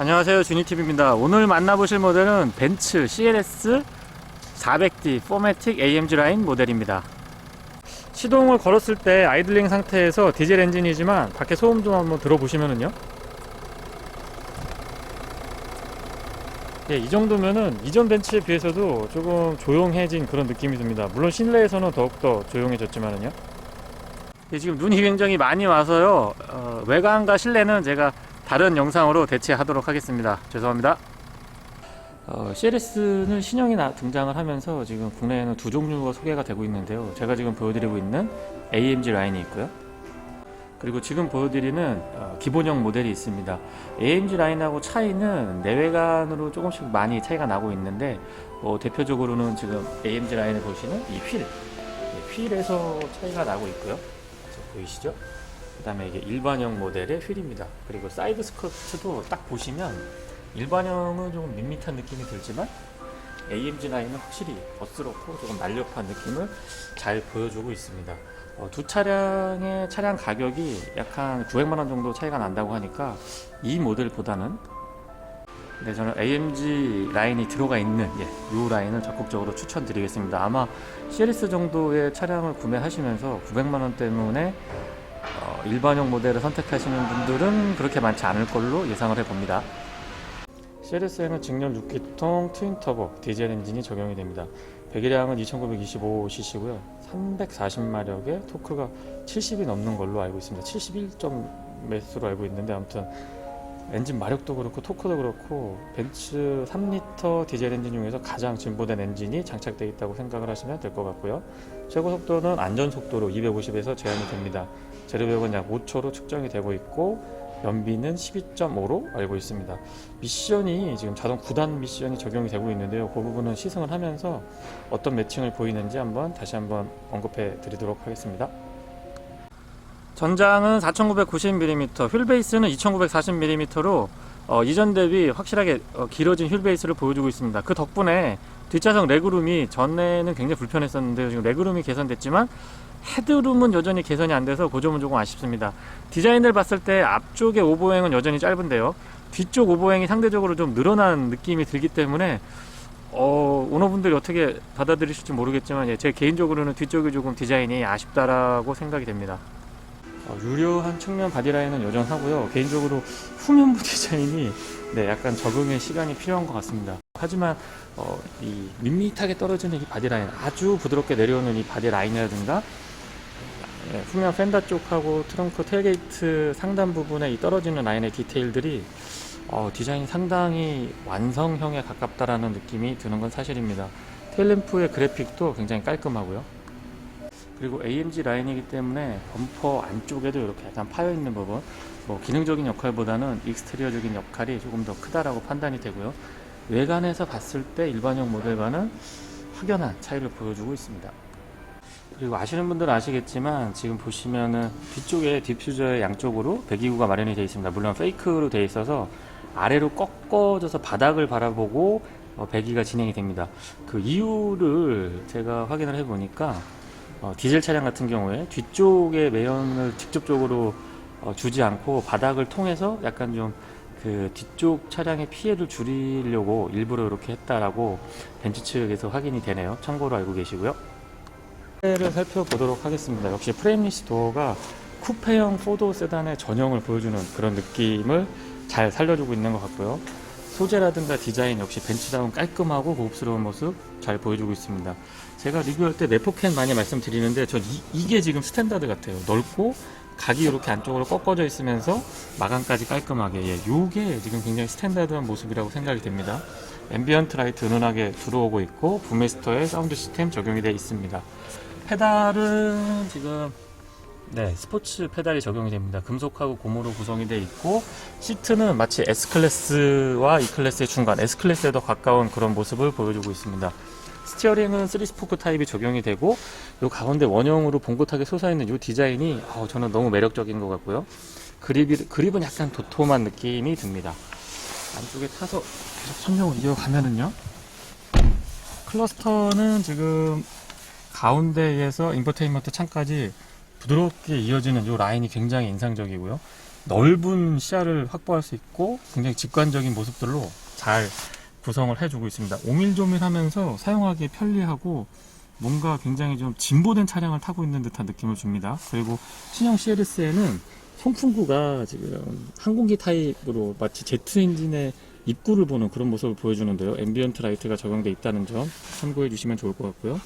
안녕하세요, 주니TV입니다. 오늘 만나보실 모델은 벤츠 CLS 400D 4매틱 AMG 라인 모델입니다. 시동을 걸었을 때 아이들링 상태에서 디젤 엔진이지만 밖에 소음 좀 한번 들어보시면은요, 이 정도면은 이전 벤츠에 비해서도 조금 조용해진 그런 느낌이 듭니다. 물론 실내에서는 더욱더 조용해졌지만은요. 지금 눈이 굉장히 많이 와서요, 외관과 실내는 제가 다른 영상으로 대체하도록 하겠습니다. 죄송합니다. CLS는 신형이 등장을 하면서 지금 국내에는 두 종류가 소개가 되고 있는데요. 제가 지금 보여드리고 있는 AMG 라인이 있고요. 그리고 지금 보여드리는 기본형 모델이 있습니다. AMG 라인하고 차이는 내외관으로 조금씩 많이 차이가 나고 있는데, 대표적으로는 지금 AMG 라인을 보시는 이 휠에서 차이가 나고 있고요. 보이시죠? 그 다음에 이게 일반형 모델의 휠입니다. 그리고 사이드 스커트도 딱 보시면 일반형은 조금 밋밋한 느낌이 들지만 AMG 라인은 확실히 멋스럽고 조금 날렵한 느낌을 잘 보여주고 있습니다. 두 차량의 차량 가격이 약 한 900만원 정도 차이가 난다고 하니까 이 모델보다는 저는 AMG 라인이 들어가 있는 이 라인을 적극적으로 추천드리겠습니다. 아마 CLS 정도의 차량을 구매하시면서 900만원 때문에 일반형 모델을 선택하시는 분들은 그렇게 많지 않을 걸로 예상을 해봅니다. CLS에는 직렬 6기통 트윈터보 디젤 엔진이 적용이 됩니다. 배기량은 2925cc고요 340마력의 토크가 70이 넘는 걸로 알고 있습니다. 71점 몇으로 알고 있는데, 아무튼 엔진 마력도 그렇고 토크도 그렇고 벤츠 3리터 디젤 엔진 중에서 가장 진보된 엔진이 장착되어 있다고 생각을 하시면 될 것 같고요. 최고 속도는 안전속도로 250에서 제한이 됩니다. 제로백은 약 5초로 측정이 되고 있고 연비는 12.5로 알고 있습니다. 미션이 지금 자동 9단 미션이 적용이 되고 있는데요. 그 부분은 시승을 하면서 어떤 매칭을 보이는지 다시 한번 언급해 드리도록 하겠습니다. 전장은 4990mm, 휠 베이스는 2940mm로 이전 대비 확실하게 길어진 휠 베이스를 보여주고 있습니다. 그 덕분에 뒷좌석 레그룸이 전에는 굉장히 불편했었는데요. 지금 레그룸이 개선됐지만 헤드룸은 여전히 개선이 안 돼서 그 점은 조금 아쉽습니다. 디자인을 봤을 때 앞쪽의 오버행은 여전히 짧은데요, 뒤쪽 오버행이 상대적으로 좀 늘어난 느낌이 들기 때문에 오너분들이 어떻게 받아들이실지 모르겠지만 제 개인적으로는 뒤쪽이 조금 디자인이 아쉽다라고 생각이 됩니다. 유려한 측면 바디라인은 여전하고요. 개인적으로 후면부 디자인이 약간 적응의 시간이 필요한 것 같습니다. 하지만 이 밋밋하게 떨어지는 이 바디라인, 아주 부드럽게 내려오는 이 바디라인이라든가 후면 펜더 쪽하고 트렁크 테일게이트 상단 부분에 이 떨어지는 라인의 디테일들이 디자인이 상당히 완성형에 가깝다라는 느낌이 드는 건 사실입니다. 테일램프의 그래픽도 굉장히 깔끔하고요. 그리고 AMG 라인이기 때문에 범퍼 안쪽에도 이렇게 약간 파여있는 부분, 기능적인 역할보다는 익스테리어적인 역할이 조금 더 크다라고 판단이 되고요. 외관에서 봤을 때 일반형 모델과는 확연한 차이를 보여주고 있습니다. 그리고 아시는 분들은 아시겠지만 지금 보시면은 뒤쪽에 디퓨저의 양쪽으로 배기구가 마련이 되어 있습니다. 물론 페이크로 되어 있어서 아래로 꺾어져서 바닥을 바라보고 배기가 진행이 됩니다. 그 이유를 제가 확인을 해보니까 디젤 차량 같은 경우에 뒤쪽의 매연을 직접적으로 주지 않고 바닥을 통해서 약간 좀 그 뒤쪽 차량의 피해를 줄이려고 일부러 이렇게 했다라고 벤츠 측에서 확인이 되네요. 참고로 알고 계시고요. 를 살펴보도록 하겠습니다. 역시 프레임리스 도어가 쿠페형 4도어 세단의 전형을 보여주는 그런 느낌을 잘 살려주고 있는 것 같고요. 소재라든가 디자인 역시 벤츠다운 깔끔하고 고급스러운 모습 잘 보여주고 있습니다. 제가 리뷰할 때 내포캔 많이 말씀드리는데 전 이게 지금 스탠다드 같아요. 넓고 각이 이렇게 안쪽으로 꺾어져 있으면서 마감까지 깔끔하게, 요게 지금 굉장히 스탠다드한 모습이라고 생각이 됩니다. 앰비언트 라이트 은은하게 들어오고 있고 부메스터의 사운드 시스템 적용이 되어 있습니다. 페달은 지금 스포츠 페달이 적용이 됩니다. 금속하고 고무로 구성이 되어 있고, 시트는 마치 S클래스와 E클래스의 중간, S클래스에 더 가까운 그런 모습을 보여주고 있습니다. 스티어링은 3스포크 타입이 적용이 되고, 요 가운데 원형으로 봉긋하게 솟아있는 요 디자인이 저는 너무 매력적인 것 같고요. 그립은 약간 도톰한 느낌이 듭니다. 안쪽에 타서 계속 설명을 이어가면은요, 클러스터는 지금 가운데에서 인포테인먼트 창까지 부드럽게 이어지는 이 라인이 굉장히 인상적이고요. 넓은 시야를 확보할 수 있고 굉장히 직관적인 모습들로 잘 구성을 해주고 있습니다. 오밀조밀하면서 사용하기 편리하고 뭔가 굉장히 좀 진보된 차량을 타고 있는 듯한 느낌을 줍니다. 그리고 신형 CLS에는 송풍구가 지금 항공기 타입으로 마치 제트 엔진의 입구를 보는 그런 모습을 보여주는데요. 앰비언트 라이트가 적용되어 있다는 점 참고해 주시면 좋을 것 같고요.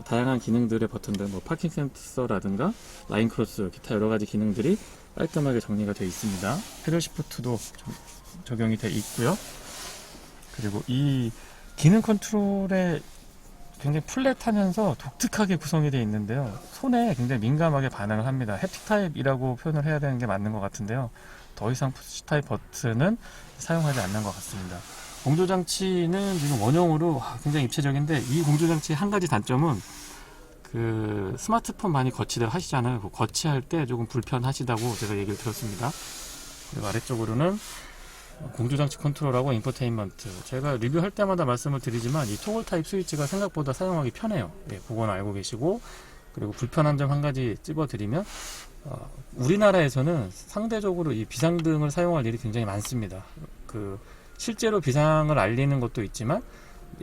다양한 기능들의 버튼들, 뭐 파킹 센서라든가 라인 크로스, 기타 여러 가지 기능들이 깔끔하게 정리가 되어 있습니다. 패들 시프트도 적용이 되어 있고요. 그리고 이 기능 컨트롤에 굉장히 플랫하면서 독특하게 구성이 되어 있는데요. 손에 굉장히 민감하게 반응을 합니다. 햅틱 타입이라고 표현을 해야 되는 게 맞는 것 같은데요. 더 이상 푸시 타입 버튼은 사용하지 않는 것 같습니다. 공조장치는 지금 원형으로 굉장히 입체적인데, 이 공조장치의 한 가지 단점은 그 스마트폰 많이 거치들 하시잖아요. 그 거치할 때 조금 불편하시다고 제가 얘기를 들었습니다. 그리고 아래쪽으로는 공조장치 컨트롤하고 인포테인먼트, 제가 리뷰할 때마다 말씀을 드리지만 이 토글 타입 스위치가 생각보다 사용하기 편해요. 그건 알고 계시고, 그리고 불편한 점 한 가지 찝어드리면 우리나라에서는 상대적으로 이 비상등을 사용할 일이 굉장히 많습니다. 실제로 비상을 알리는 것도 있지만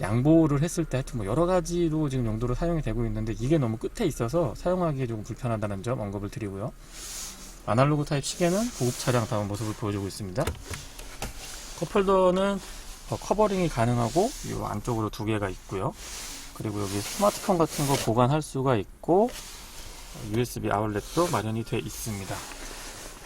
양보를 했을 때 하여튼 뭐 여러 가지로 지금 용도로 사용이 되고 있는데, 이게 너무 끝에 있어서 사용하기에 조금 불편하다는 점 언급을 드리고요. 아날로그 타입 시계는 고급 차량다운 모습을 보여주고 있습니다. 컵홀더는 커버링이 가능하고 이 안쪽으로 두 개가 있고요. 그리고 여기 스마트폰 같은 거 보관할 수가 있고 USB 아울렛도 마련이 되어 있습니다.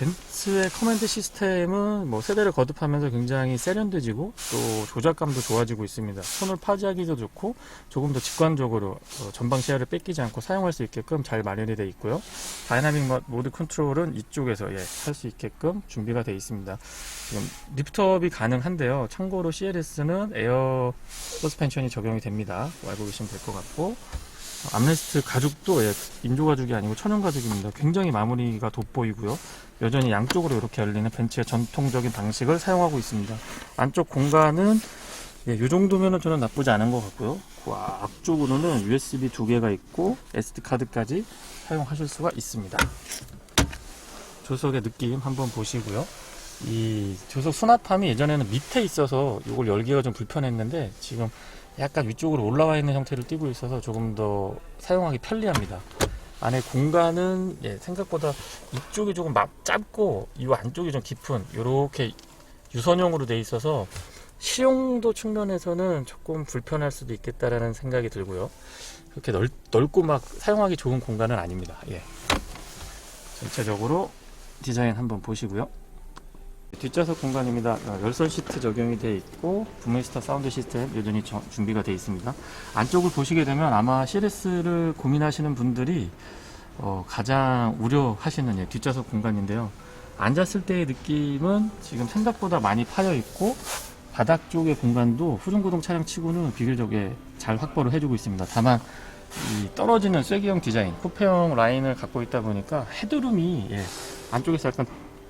벤츠의 커맨드 시스템은 뭐 세대를 거듭하면서 굉장히 세련돼지고 또 조작감도 좋아지고 있습니다. 손을 파지하기도 좋고 조금 더 직관적으로 전방 시야를 뺏기지 않고 사용할 수 있게끔 잘 마련이 되어 있고요. 다이나믹 모드 컨트롤은 이쪽에서 할 수 있게끔 준비가 되어 있습니다. 지금 리프트업이 가능한데요. 참고로 CLS는 에어 서스펜션이 적용이 됩니다. 알고 계시면 될 것 같고, 암레스트 가죽도 인조 가죽이 아니고 천연 가죽입니다. 굉장히 마무리가 돋보이고요. 여전히 양쪽으로 이렇게 열리는 벤츠의 전통적인 방식을 사용하고 있습니다. 안쪽 공간은 이 정도면 저는 나쁘지 않은 것 같고요. 그 앞쪽으로는 USB 두 개가 있고 SD 카드까지 사용하실 수가 있습니다. 조석의 느낌 한번 보시고요. 이 조석 수납함이 예전에는 밑에 있어서 이걸 열기가 좀 불편했는데 지금 약간 위쪽으로 올라와 있는 형태를 띠고 있어서 조금 더 사용하기 편리합니다. 안에 공간은 생각보다 이쪽이 조금 짧고 이 안쪽이 좀 깊은 이렇게 유선형으로 되어 있어서 실용도 측면에서는 조금 불편할 수도 있겠다라는 생각이 들고요. 그렇게 넓고 막 사용하기 좋은 공간은 아닙니다. 전체적으로 디자인 한번 보시고요. 뒷좌석 공간입니다. 열선 시트 적용이 되어 있고 부메스터 사운드 시스템 여전히 준비가 되어 있습니다. 안쪽을 보시게 되면 아마 CLS를 고민하시는 분들이 가장 우려하시는 뒷좌석 공간인데요. 앉았을 때의 느낌은 지금 생각보다 많이 파여 있고 바닥 쪽의 공간도 후중구동 차량 치고는 비교적 잘 확보를 해주고 있습니다. 다만 이 떨어지는 쐐기형 디자인, 쿠페형 라인을 갖고 있다 보니까 헤드룸이 안쪽에서 약간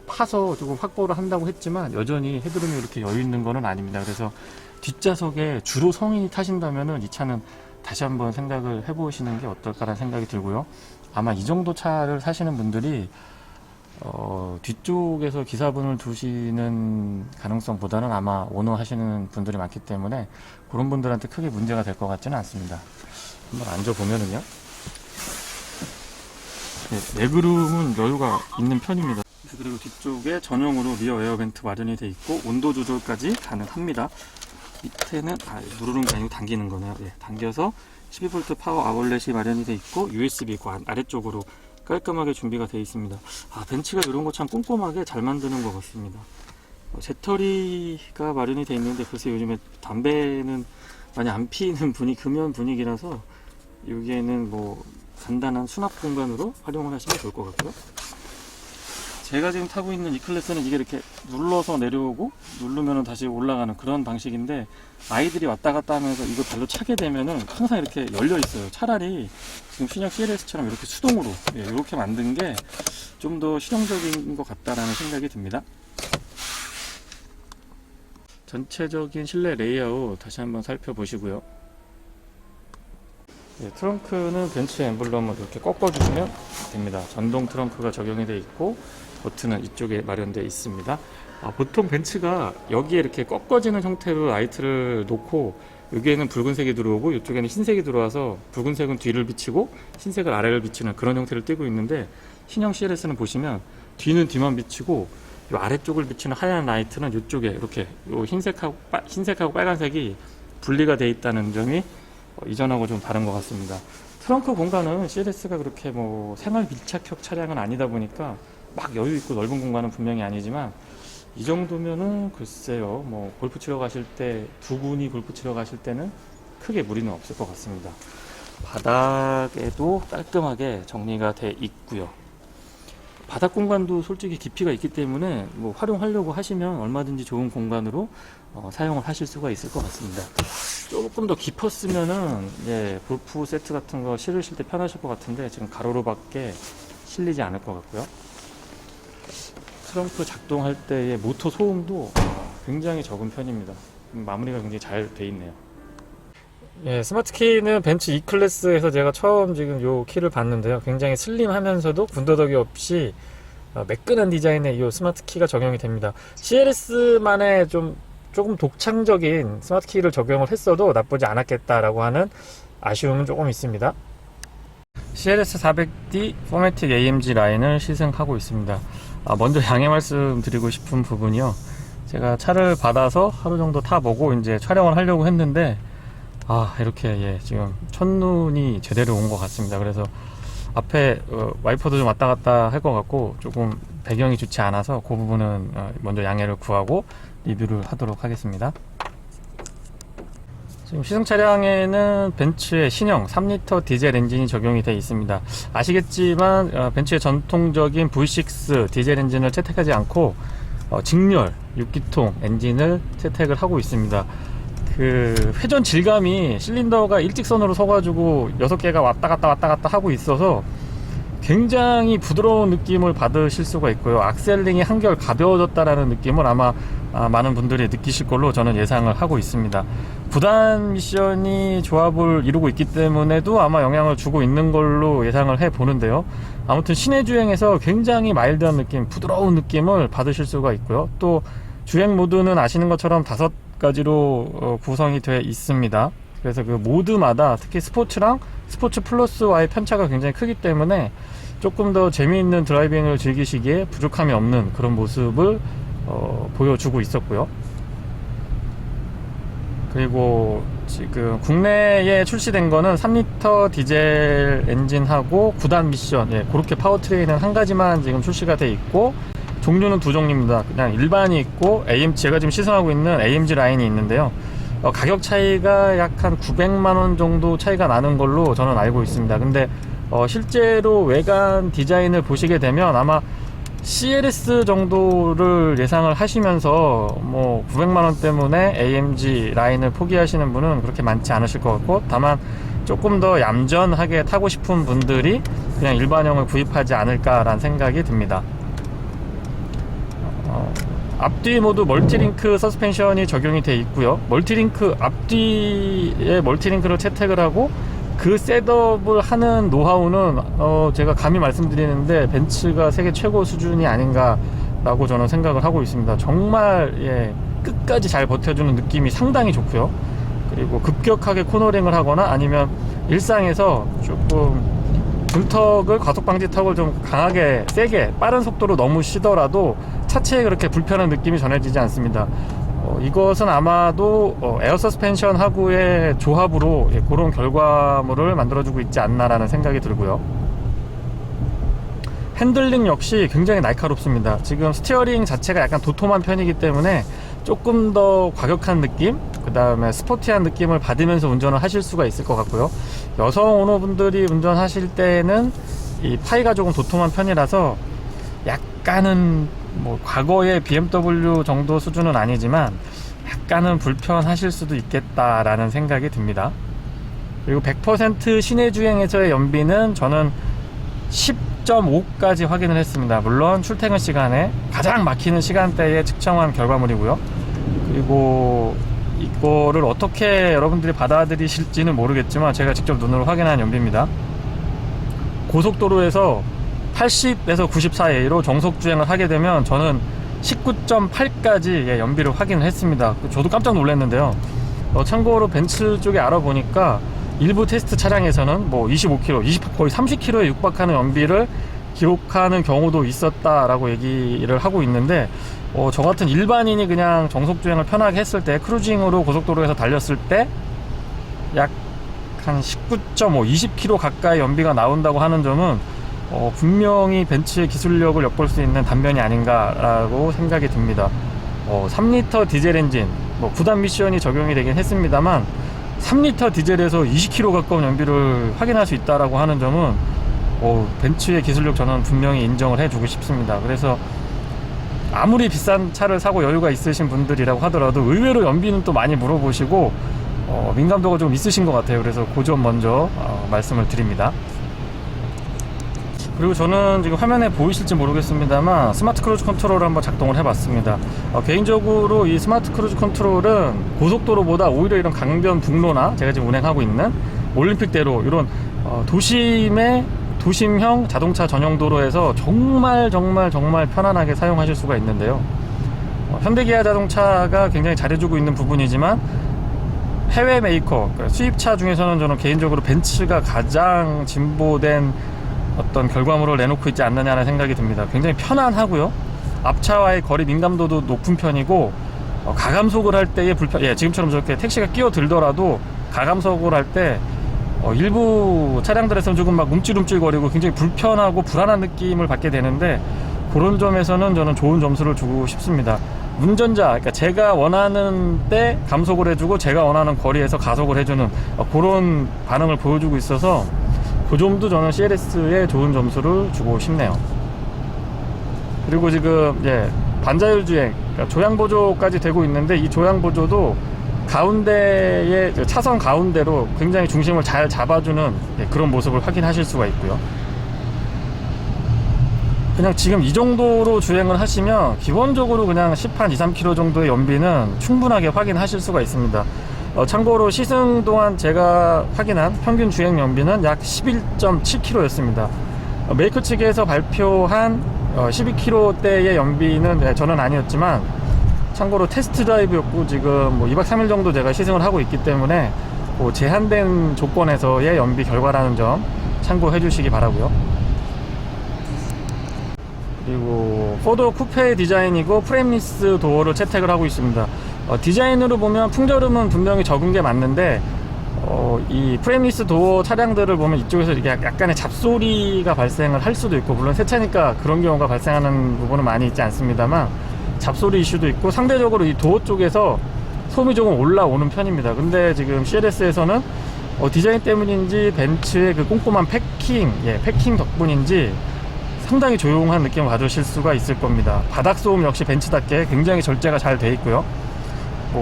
파서 조금 확보를 한다고 했지만 여전히 헤드룸이 이렇게 여유 있는 거는 아닙니다. 그래서 뒷좌석에 주로 성인이 타신다면은 이 차는 다시 한번 생각을 해보시는 게 어떨까라는 생각이 들고요. 아마 이 정도 차를 사시는 분들이 뒤쪽에서 기사분을 두시는 가능성보다는 아마 오너 하시는 분들이 많기 때문에 그런 분들한테 크게 문제가 될 것 같지는 않습니다. 한번 앉아보면은요. 레그룸은 여유가 있는 편입니다. 그리고 뒤쪽에 전용으로 리어 에어벤트 마련이 되어 있고 온도 조절까지 가능합니다. 밑에는 누르는 게 아니고 당기는 거네요. 당겨서 12V 파워 아울렛이 마련이 되어 있고 USB 관 아래쪽으로 깔끔하게 준비가 되어 있습니다. 벤츠가 이런 거 참 꼼꼼하게 잘 만드는 것 같습니다. 재터리가 마련이 되어 있는데 글쎄 요즘에 담배는 많이 안 피는 금연 분위기라서 여기에는 뭐 간단한 수납 공간으로 활용을 하시면 좋을 것 같고요. 제가 지금 타고 있는 이 클래스는 이게 이렇게 눌러서 내려오고 누르면 다시 올라가는 그런 방식인데, 아이들이 왔다 갔다 하면서 이거 발로 차게 되면은 항상 이렇게 열려 있어요. 차라리 지금 신형 CLS처럼 이렇게 수동으로 이렇게 만든 게 좀 더 실용적인 것 같다라는 생각이 듭니다. 전체적인 실내 레이아웃 다시 한번 살펴보시고요. 트렁크는 벤츠 엠블럼을 이렇게 꺾어주시면 됩니다. 전동 트렁크가 적용이 되어 있고 버튼은 이쪽에 마련되어 있습니다. 보통 벤츠가 여기에 이렇게 꺾어지는 형태로 라이트를 놓고 여기에는 붉은색이 들어오고 이쪽에는 흰색이 들어와서 붉은색은 뒤를 비치고 흰색을 아래를 비치는 그런 형태를 띠고 있는데, 신형 CLS는 보시면 뒤는 뒤만 비치고 이 아래쪽을 비치는 하얀 라이트는 이쪽에 이렇게 요 흰색하고 빨간색이 분리가 되어 있다는 점이 이전하고 좀 다른 것 같습니다. 트렁크 공간은 CLS가 그렇게 뭐 생활 밀착형 차량은 아니다 보니까 막 여유 있고 넓은 공간은 분명히 아니지만, 이 정도면은 글쎄요, 뭐 골프 치러 가실 때, 두 분이 골프 치러 가실 때는 크게 무리는 없을 것 같습니다. 바닥에도 깔끔하게 정리가 돼 있고요. 바닥 공간도 솔직히 깊이가 있기 때문에 뭐 활용하려고 하시면 얼마든지 좋은 공간으로 사용을 하실 수가 있을 것 같습니다. 조금 더 깊었으면은 골프 세트 같은 거 실으실 때 편하실 것 같은데, 지금 가로로밖에 실리지 않을 것 같고요. 트렁크 작동할 때의 모터 소음도 굉장히 적은 편입니다. 마무리가 굉장히 잘 돼 있네요. 예, 스마트 키는 벤츠 E클래스에서 제가 처음 지금 요 키를 봤는데요. 굉장히 슬림하면서도 군더더기 없이 매끈한 디자인의 이 스마트 키가 적용이 됩니다. CLS만의 조금 독창적인 스마트 키를 적용을 했어도 나쁘지 않았겠다라고 하는 아쉬움은 조금 있습니다. CLS 400D 포매틱 AMG 라인을 시승하고 있습니다. 먼저 양해 말씀드리고 싶은 부분이요. 제가 차를 받아서 하루 정도 타보고 이제 촬영을 하려고 했는데, 이렇게 지금 첫눈이 제대로 온 것 같습니다. 그래서 앞에 와이퍼도 좀 왔다 갔다 할 것 같고 조금 배경이 좋지 않아서 그 부분은 먼저 양해를 구하고 리뷰를 하도록 하겠습니다. 지금 시승 차량에는 벤츠의 신형 3리터 디젤 엔진이 적용이 되어 있습니다. 아시겠지만 벤츠의 전통적인 V6 디젤 엔진을 채택하지 않고 직렬 6기통 엔진을 채택을 하고 있습니다. 그 회전 질감이 실린더가 일직선으로 서가지고 6개가 왔다 갔다 하고 있어서 굉장히 부드러운 느낌을 받으실 수가 있고요. 악셀링이 한결 가벼워졌다라는 느낌을 아마 많은 분들이 느끼실 걸로 저는 예상을 하고 있습니다. 구단 미션이 조합을 이루고 있기 때문에도 아마 영향을 주고 있는 걸로 예상을 해 보는데요. 아무튼 시내 주행에서 굉장히 마일드한 느낌, 부드러운 느낌을 받으실 수가 있고요. 또 주행 모드는 아시는 것처럼 5가지로 구성이 되어 있습니다. 그래서 그 모드마다 특히 스포츠랑 스포츠 플러스와의 편차가 굉장히 크기 때문에 조금 더 재미있는 드라이빙을 즐기시기에 부족함이 없는 그런 모습을 보여주고 있었고요. 그리고 지금 국내에 출시된 거는 3리터 디젤 엔진하고 9단 미션, 그렇게 파워트레인은 한 가지만 지금 출시가 돼 있고, 종류는 두 종류입니다. 그냥 일반이 있고 제가 지금 시승하고 있는 AMG 라인이 있는데요. 가격 차이가 약 한 900만원 정도 차이가 나는 걸로 저는 알고 있습니다. 근데 실제로 외관 디자인을 보시게 되면 아마 CLS 정도를 예상을 하시면서 뭐 900만원 때문에 AMG 라인을 포기하시는 분은 그렇게 많지 않으실 것 같고, 다만 조금 더 얌전하게 타고 싶은 분들이 그냥 일반형을 구입하지 않을까라는 생각이 듭니다. 앞뒤 모두 멀티링크 서스펜션이 적용이 되어 있고요. 앞뒤에 멀티링크를 채택을 하고 그 셋업을 하는 노하우는 제가 감히 말씀드리는데 벤츠가 세계 최고 수준이 아닌가 라고 저는 생각을 하고 있습니다. 정말 끝까지 잘 버텨주는 느낌이 상당히 좋고요. 그리고 급격하게 코너링을 하거나 아니면 일상에서 조금 등턱을, 과속방지 턱을 좀 강하게 세게 빠른 속도로 너무 쉬더라도 차체에 그렇게 불편한 느낌이 전해지지 않습니다. 이것은 아마도 에어 서스펜션 하고의 조합으로 그런 결과물을 만들어주고 있지 않나라는 생각이 들고요. 핸들링 역시 굉장히 날카롭습니다. 지금 스티어링 자체가 약간 도톰한 편이기 때문에 조금 더 과격한 느낌, 그 다음에 스포티한 느낌을 받으면서 운전을 하실 수가 있을 것 같고요. 여성 오너분들이 운전하실 때는 이 파이가 조금 도톰한 편이라서 약간은 뭐 과거의 BMW 정도 수준은 아니지만 약간은 불편하실 수도 있겠다라는 생각이 듭니다. 그리고 100% 시내 주행에서의 연비는 저는 10.5까지 확인을 했습니다. 물론 출퇴근 시간에 가장 막히는 시간대에 측정한 결과물이고요. 그리고 이거를 어떻게 여러분들이 받아들이실지는 모르겠지만 제가 직접 눈으로 확인한 연비입니다. 고속도로에서 80에서 90 사이로 정속 주행을 하게 되면 저는 19.8까지 연비를 확인을 했습니다. 저도 깜짝 놀랐는데요. 참고로 벤츠 쪽에 알아보니까 일부 테스트 차량에서는 뭐 25km, 거의 30km에 육박하는 연비를 기록하는 경우도 있었다라고 얘기를 하고 있는데, 저 같은 일반인이 그냥 정속 주행을 편하게 했을 때, 크루징으로 고속도로에서 달렸을 때 약 한 19.5, 20km 가까이 연비가 나온다고 하는 점은 분명히 벤츠의 기술력을 엿볼 수 있는 단면이 아닌가라고 생각이 듭니다. 3리터 디젤 엔진, 9단 미션이 적용이 되긴 했습니다만 3리터 디젤에서 20km 가까운 연비를 확인할 수 있다라고 하는 점은 벤츠의 기술력 저는 분명히 인정을 해주고 싶습니다. 그래서 아무리 비싼 차를 사고 여유가 있으신 분들이라고 하더라도 의외로 연비는 또 많이 물어보시고 민감도가 좀 있으신 것 같아요. 그래서 그 점 먼저 말씀을 드립니다. 그리고 저는 지금 화면에 보이실지 모르겠습니다만 스마트 크루즈 컨트롤을 한번 작동을 해봤습니다. 개인적으로 이 스마트 크루즈 컨트롤은 고속도로보다 오히려 이런 강변 북로나 제가 지금 운행하고 있는 올림픽대로 이런 도심형 자동차 전용 도로에서 정말 편안하게 사용하실 수가 있는데요. 현대기아 자동차가 굉장히 잘해주고 있는 부분이지만 해외 메이커, 수입차 중에서는 저는 개인적으로 벤츠가 가장 진보된 어떤 결과물을 내놓고 있지 않느냐는 생각이 듭니다. 굉장히 편안하고요. 앞차와의 거리 민감도도 높은 편이고, 가감속을 할 때의 지금처럼 저렇게 택시가 끼어들더라도 가감속을 할 때 일부 차량들에서는 조금 막 움찔움찔거리고 굉장히 불편하고 불안한 느낌을 받게 되는데, 그런 점에서는 저는 좋은 점수를 주고 싶습니다. 운전자, 그러니까 제가 원하는 때 감속을 해주고 제가 원하는 거리에서 가속을 해주는 그런 반응을 보여주고 있어서 그 점도 저는 CLS에 좋은 점수를 주고 싶네요. 그리고 지금 반자율 주행, 그러니까 조향 보조까지 되고 있는데, 이 조향 보조도 가운데에 차선 가운데로 굉장히 중심을 잘 잡아주는 그런 모습을 확인하실 수가 있고요. 그냥 지금 이 정도로 주행을 하시면 기본적으로 그냥 10한 2, 3km 정도의 연비는 충분하게 확인하실 수가 있습니다. 참고로 시승 동안 제가 확인한 평균 주행 연비는 약 11.7km 였습니다. 메이커 측에서 발표한 12km대의 연비는 저는 아니었지만, 참고로 테스트 드라이브였고 지금 2박 3일 정도 제가 시승을 하고 있기 때문에 제한된 조건에서의 연비 결과라는 점 참고해 주시기 바라고요. 그리고 4도어 쿠페 디자인이고 프레임리스 도어를 채택을 하고 있습니다. 디자인으로 보면 풍절음은 분명히 적은 게 맞는데, 이 프레임리스 도어 차량들을 보면 이쪽에서 이게 약간의 잡소리가 발생을 할 수도 있고, 물론 새 차니까 그런 경우가 발생하는 부분은 많이 있지 않습니다만 잡소리 이슈도 있고, 상대적으로 이 도어 쪽에서 소음이 조금 올라오는 편입니다. 근데 지금 CLS에서는 디자인 때문인지 벤츠의 그 꼼꼼한 패킹 덕분인지 상당히 조용한 느낌을 받으실 수가 있을 겁니다. 바닥 소음 역시 벤츠답게 굉장히 절제가 잘 돼 있고요.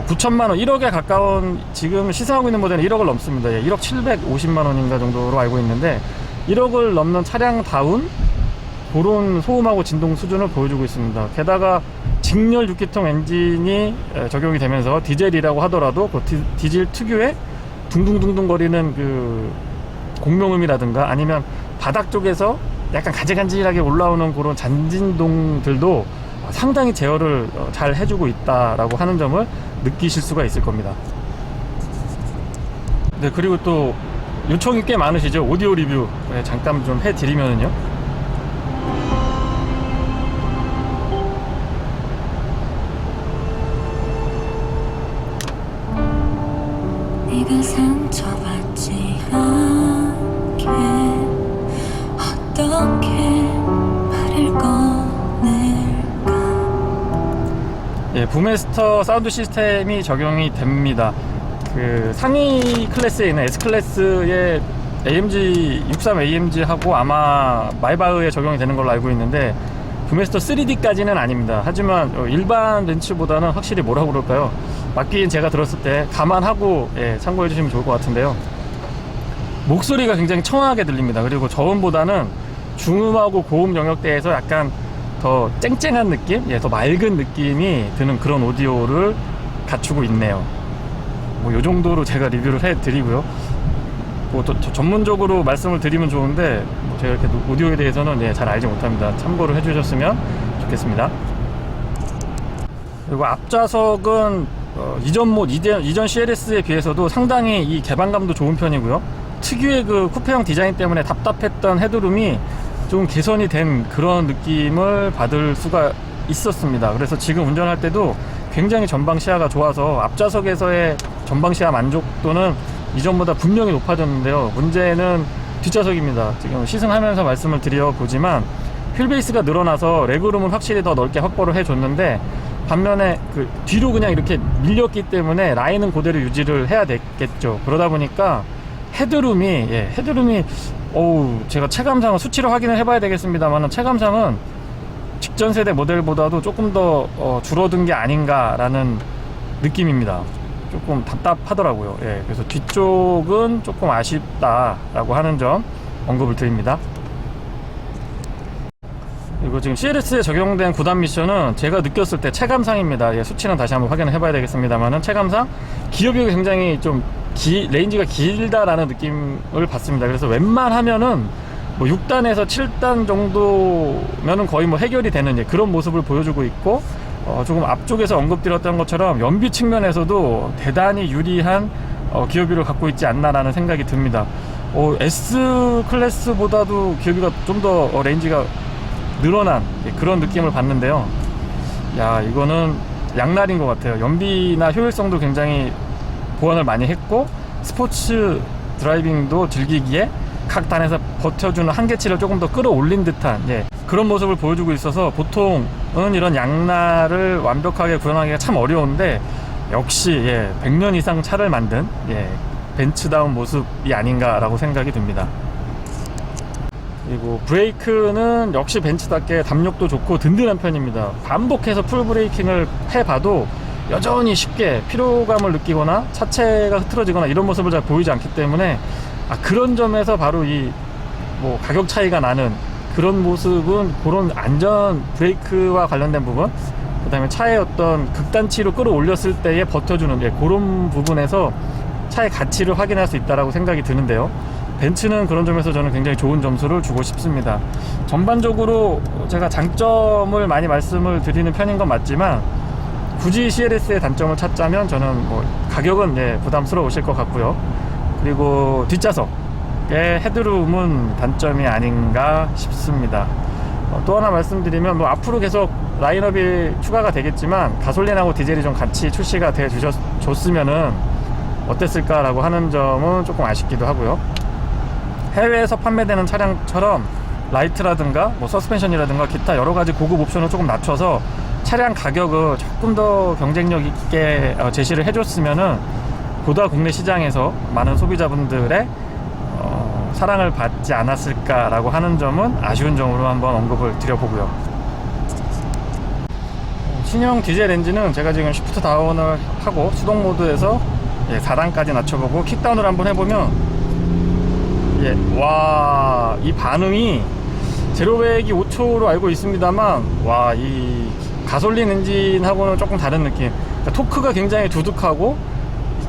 9천만원, 1억에 가까운, 지금 시승하고 있는 모델은 1억을 넘습니다. 1억 750만원인가 정도로 알고 있는데 1억을 넘는 차량다운 그런 소음하고 진동 수준을 보여주고 있습니다. 게다가 직렬 6기통 엔진이 적용이 되면서 디젤이라고 하더라도 그 디젤 특유의 둥둥둥둥 거리는 그 공명음이라든가 아니면 바닥 쪽에서 약간 간질간질하게 올라오는 그런 잔진동들도 상당히 제어를 잘 해주고 있다라고 하는 점을 느끼실 수가 있을 겁니다. 네, 그리고 또 요청이 꽤 많으시죠. 오디오 리뷰 잠깐 좀 해드리면은요, 네가 상처받지 않게 어떻게 말을 꺼낼까. 부메스터 사운드 시스템이 적용이 됩니다. 그 상위 클래스에 있는 S클래스의 AMG 63 AMG하고 아마 마이바흐에 적용이 되는 걸로 알고 있는데, 부메스터 3D까지는 아닙니다. 하지만 일반 벤츠보다는 확실히 뭐라고 그럴까요, 맡긴 제가 들었을 때 감안하고 참고해 주시면 좋을 것 같은데요, 목소리가 굉장히 청아하게 들립니다. 그리고 저음보다는 중음하고 고음 영역대에서 약간 더 쨍쨍한 느낌, 더 맑은 느낌이 드는 그런 오디오를 갖추고 있네요. 요 정도로 제가 리뷰를 해드리고요. 또 전문적으로 말씀을 드리면 좋은데, 제가 이렇게 오디오에 대해서는 잘 알지 못합니다. 참고를 해주셨으면 좋겠습니다. 그리고 앞좌석은 이전 CLS에 비해서도 상당히 이 개방감도 좋은 편이고요. 특유의 그 쿠페형 디자인 때문에 답답했던 헤드룸이 좀 개선이 된 그런 느낌을 받을 수가 있었습니다. 그래서 지금 운전할 때도 굉장히 전방 시야가 좋아서 앞좌석에서의 전방 시야 만족도는 이전보다 분명히 높아졌는데요. 문제는 뒷좌석입니다. 지금 시승하면서 말씀을 드려보지만 휠베이스가 늘어나서 레그룸은 확실히 더 넓게 확보를 해줬는데 반면에 그 뒤로 그냥 이렇게 밀렸기 때문에 라인은 그대로 유지를 해야 되겠죠. 그러다 보니까 헤드룸이 제가 체감상은 수치로 확인을 해봐야 되겠습니다.만 체감상은 직전 세대 모델보다도 조금 더 줄어든 게 아닌가라는 느낌입니다. 조금 답답하더라고요. 그래서 뒤쪽은 조금 아쉽다라고 하는 점 언급을 드립니다. 그리고 지금 CLS에 적용된 9단 미션은 제가 느꼈을 때 체감상입니다. 수치는 다시 한번 확인을 해봐야 되겠습니다만은 체감상 기어비가 굉장히 좀 레인지가 길다라는 느낌을 받습니다. 그래서 웬만하면은 뭐 6단에서 7단 정도면은 거의 뭐 해결이 되는 그런 모습을 보여주고 있고, 조금 앞쪽에서 언급드렸던 것처럼 연비 측면에서도 대단히 유리한 기어비를 갖고 있지 않나라는 생각이 듭니다. S 클래스보다도 기어비가 좀 더 레인지가 늘어난 그런 느낌을 받는데요. 야, 이거는 양날인 것 같아요. 연비나 효율성도 굉장히 보완을 많이 했고, 스포츠 드라이빙도 즐기기에 각 단에서 버텨주는 한계치를 조금 더 끌어올린 듯한 그런 모습을 보여주고 있어서 보통은 이런 양날을 완벽하게 구현하기가 참 어려운데 역시 100년 이상 차를 만든 벤츠다운 모습이 아닌가라고 생각이 듭니다. 그리고 브레이크는 역시 벤츠답게 담력도 좋고 든든한 편입니다. 반복해서 풀 브레이킹을 해봐도 여전히 쉽게 피로감을 느끼거나 차체가 흐트러지거나 이런 모습을 잘 보이지 않기 때문에 그런 점에서 바로 이 가격 차이가 나는 그런 모습은 그런 안전 브레이크와 관련된 부분, 그 다음에 차의 어떤 극단치로 끌어올렸을 때에 버텨주는 그런 부분에서 차의 가치를 확인할 수 있다고 생각이 드는데요. 벤츠는 그런 점에서 저는 굉장히 좋은 점수를 주고 싶습니다. 전반적으로 제가 장점을 많이 말씀을 드리는 편인 건 맞지만 굳이 CLS의 단점을 찾자면 저는 가격은 부담스러우실 것 같고요. 그리고 뒷좌석의 헤드룸은 단점이 아닌가 싶습니다. 또 하나 말씀드리면 앞으로 계속 라인업이 추가가 되겠지만 가솔린하고 디젤이 좀 같이 출시가 돼 줬으면은 어땠을까라고 하는 점은 조금 아쉽기도 하고요. 해외에서 판매되는 차량처럼 라이트라든가 서스펜션이라든가 기타 여러가지 고급 옵션을 조금 낮춰서 차량 가격을 조금 더 경쟁력 있게 제시를 해줬으면은 보다 국내 시장에서 많은 소비자분들의 사랑을 받지 않았을까라고 하는 점은 아쉬운 점으로 한번 언급을 드려보고요. 신형 디젤 엔진은 제가 지금 시프트 다운을 하고 수동 모드에서 4단까지 낮춰보고 킥다운을 한번 해보면 와, 이 반응이 제로백이 5초로 알고 있습니다만 이 가솔린 엔진하고는 조금 다른 느낌. 그러니까 토크가 굉장히 두둑하고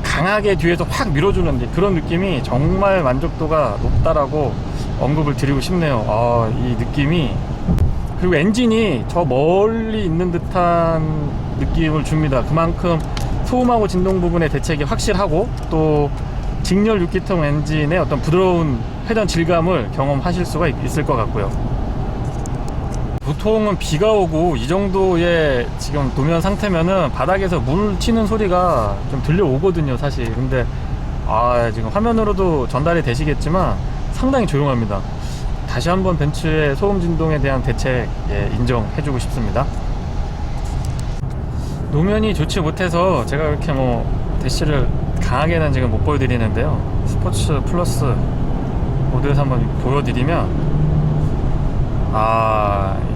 강하게 뒤에서 확 밀어주는 그런 느낌이 정말 만족도가 높다라고 언급을 드리고 싶네요. 이 느낌이, 그리고 엔진이 저 멀리 있는 듯한 느낌을 줍니다. 그만큼 소음하고 진동 부분의 대책이 확실하고 또 직렬 6기통 엔진의 어떤 부드러운 회전 질감을 경험하실 수가 있을 것 같고요. 보통은 비가 오고 이 정도의 지금 도면 상태면은 바닥에서 물 튀는 소리가 좀 들려오거든요, 사실. 근데 지금 화면으로도 전달이 되시겠지만 상당히 조용합니다. 다시 한번 벤츠의 소음 진동에 대한 대책 인정해주고 싶습니다. 노면이 좋지 못해서 제가 이렇게 대시를 강하게는 지금 못 보여드리는데요. 스포츠 플러스 모드에서 한번 보여드리면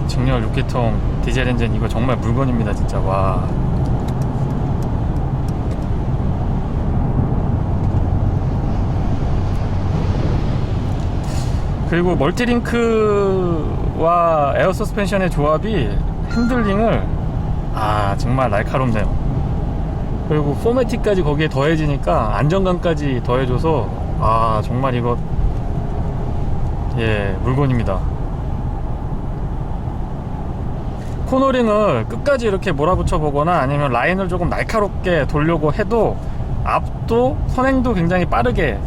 직렬 6기통 디젤 엔진 이거 정말 물건입니다, 진짜. 와. 그리고 멀티링크와 에어 서스펜션의 조합이 핸들링을 정말 날카롭네요. 그리고 포매틱까지 거기에 더해지니까 안정감까지 더해줘서 정말 이거 예, 물건입니다. 코너링을 끝까지 이렇게 몰아붙여 보거나 아니면 라인을 조금 날카롭게 돌려고 해도 앞도 선행도 굉장히 빠르게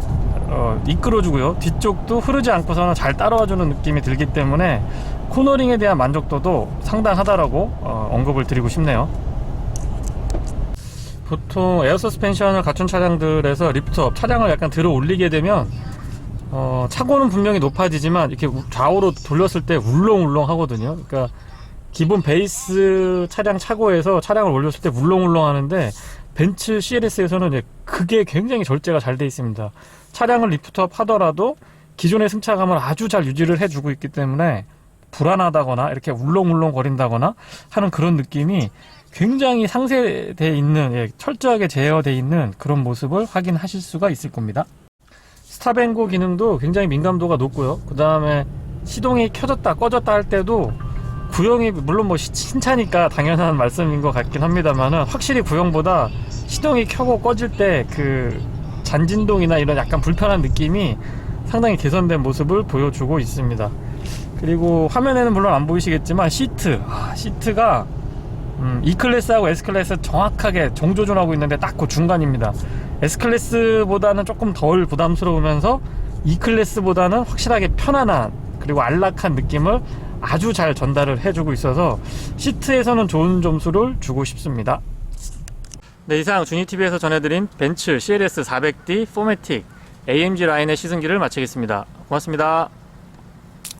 이끌어주고요. 뒤쪽도 흐르지 않고서는 잘 따라와주는 느낌이 들기 때문에 코너링에 대한 만족도도 상당하다라고 언급을 드리고 싶네요. 보통 에어 서스펜션을 갖춘 차량들에서 리프트업, 차량을 약간 들어 올리게 되면 차고는 분명히 높아지지만 이렇게 좌우로 돌렸을 때 울렁울렁 하거든요. 그러니까 기본 베이스 차량 차고에서 차량을 올렸을 때 울렁울렁 하는데 벤츠 CLS에서는 그게 굉장히 절제가 잘 돼 있습니다. 차량을 리프트업 하더라도 기존의 승차감을 아주 잘 유지를 해주고 있기 때문에 불안하다거나 이렇게 울렁울렁 거린다거나 하는 그런 느낌이 굉장히 상쇄되어 있는, 철저하게 제어되어 있는 그런 모습을 확인하실 수가 있을 겁니다. 스탑앤고 기능도 굉장히 민감도가 높고요. 그 다음에 시동이 켜졌다 꺼졌다 할 때도 구형이 물론 뭐 신차니까 당연한 말씀인 것 같긴 합니다만은 확실히 구형보다 시동이 켜고 꺼질 때 그 잔진동이나 이런 약간 불편한 느낌이 상당히 개선된 모습을 보여주고 있습니다. 그리고 화면에는 물론 안 보이시겠지만 시트가 E클래스하고 S클래스 정확하게 정조준하고 있는데 딱 그 중간입니다. S클래스보다는 조금 덜 부담스러우면서 E클래스보다는 확실하게 편안한 그리고 안락한 느낌을 아주 잘 전달을 해주고 있어서 시트에서는 좋은 점수를 주고 싶습니다. 네, 이상 주니TV에서 전해드린 벤츠 CLS 400D 포매틱 AMG 라인의 시승기를 마치겠습니다. 고맙습니다.